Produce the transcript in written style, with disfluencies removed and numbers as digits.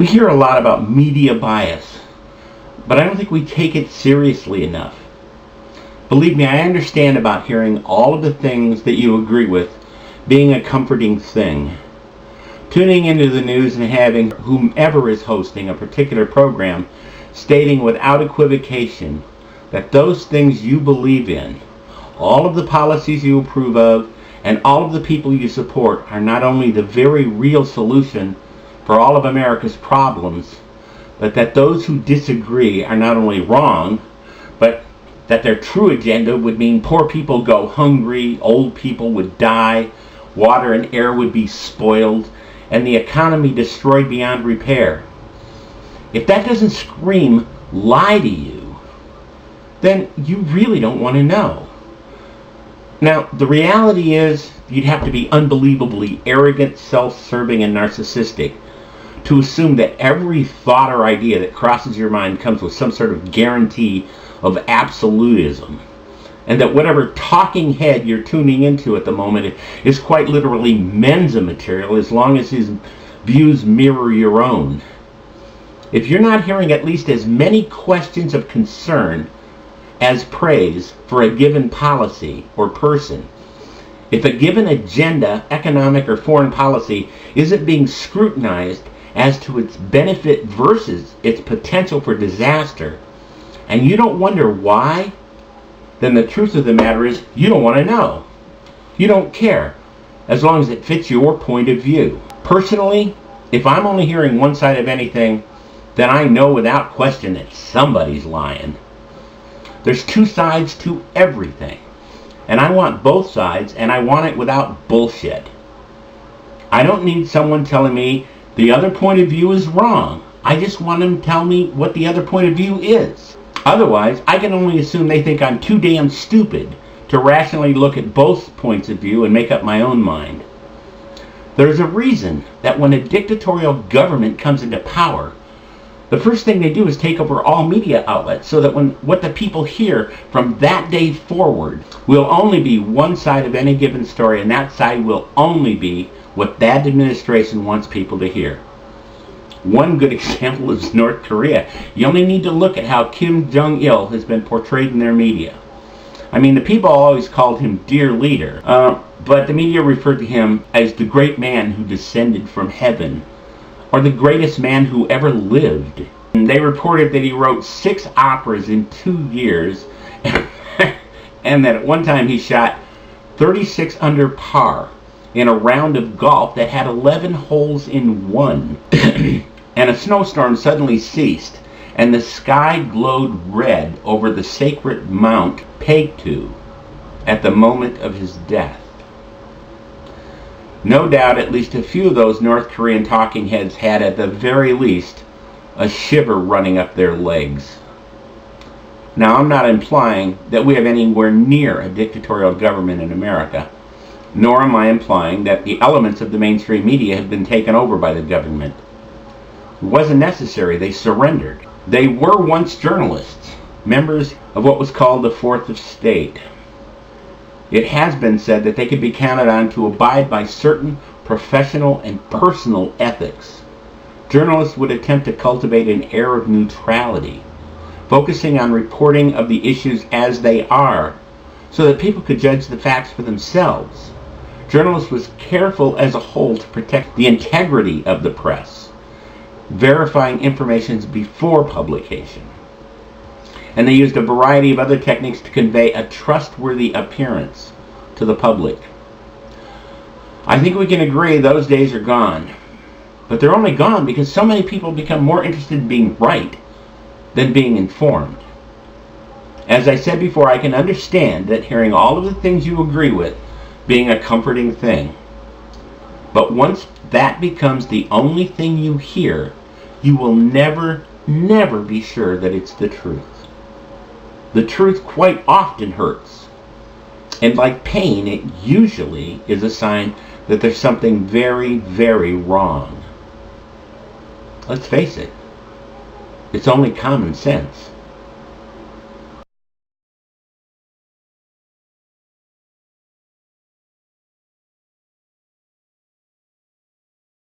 We hear a lot about media bias, but I don't think we take it seriously enough. Believe me, I understand about hearing all of the things that you agree with being a comforting thing. Tuning into the news and having whomever is hosting a particular program stating without equivocation that those things you believe in, all of the policies you approve of, and all of the people you support are not only the very real solution for all of America's problems, but that those who disagree are not only wrong, but that their true agenda would mean poor people go hungry, old people would die, water and air would be spoiled, and the economy destroyed beyond repair. If that doesn't scream lie to you, then you really don't want to know. Now, the reality is you'd have to be unbelievably arrogant, self-serving, and narcissistic to assume that every thought or idea that crosses your mind comes with some sort of guarantee of absolutism, and that whatever talking head you're tuning into at the moment is quite literally Mensa material as long as his views mirror your own. If you're not hearing at least as many questions of concern as praise for a given policy or person, if a given agenda, economic or foreign policy, isn't being scrutinized as to its benefit versus its potential for disaster, and you don't wonder why, then the truth of the matter is you don't want to know. You don't care, as long as it fits your point of view. Personally, if I'm only hearing one side of anything, then I know without question that somebody's lying. There's two sides to everything, and I want both sides, and I want it without bullshit. I don't need someone telling me the other point of view is wrong. I just want them to tell me what the other point of view is. Otherwise, I can only assume they think I'm too damn stupid to rationally look at both points of view and make up my own mind. There's a reason that when a dictatorial government comes into power, the first thing they do is take over all media outlets, so that what the people hear from that day forward will only be one side of any given story, and that side will only be what that administration wants people to hear. One good example is North Korea. You only need to look at how Kim Jong-il has been portrayed in their media. I mean, the people always called him dear leader, but the media referred to him as the great man who descended from heaven, or the greatest man who ever lived. And they reported that he wrote 6 operas in 2 years, and that at one time he shot 36 under par in a round of golf that had 11 holes in one. And a snowstorm suddenly ceased, and the sky glowed red over the sacred Mount Paektu at the moment of his death. No doubt at least a few of those North Korean talking heads had, at the very least, a shiver running up their legs. Now, I'm not implying that we have anywhere near a dictatorial government in America, nor am I implying that the elements of the mainstream media have been taken over by the government. It wasn't necessary. They surrendered. They were once journalists, members of what was called the Fourth Estate. It has been said that they could be counted on to abide by certain professional and personal ethics. Journalists would attempt to cultivate an air of neutrality, focusing on reporting of the issues as they are, so that people could judge the facts for themselves. Journalists was careful as a whole to protect the integrity of the press, verifying information before publication. And they used a variety of other techniques to convey a trustworthy appearance to the public. I think we can agree those days are gone. But they're only gone because so many people become more interested in being right than being informed. As I said before, I can understand that hearing all of the things you agree with being a comforting thing. But once that becomes the only thing you hear, you will never be sure that it's the truth. The truth quite often hurts. And like pain, it usually is a sign that there's something very, very wrong. Let's face it, it's only common sense.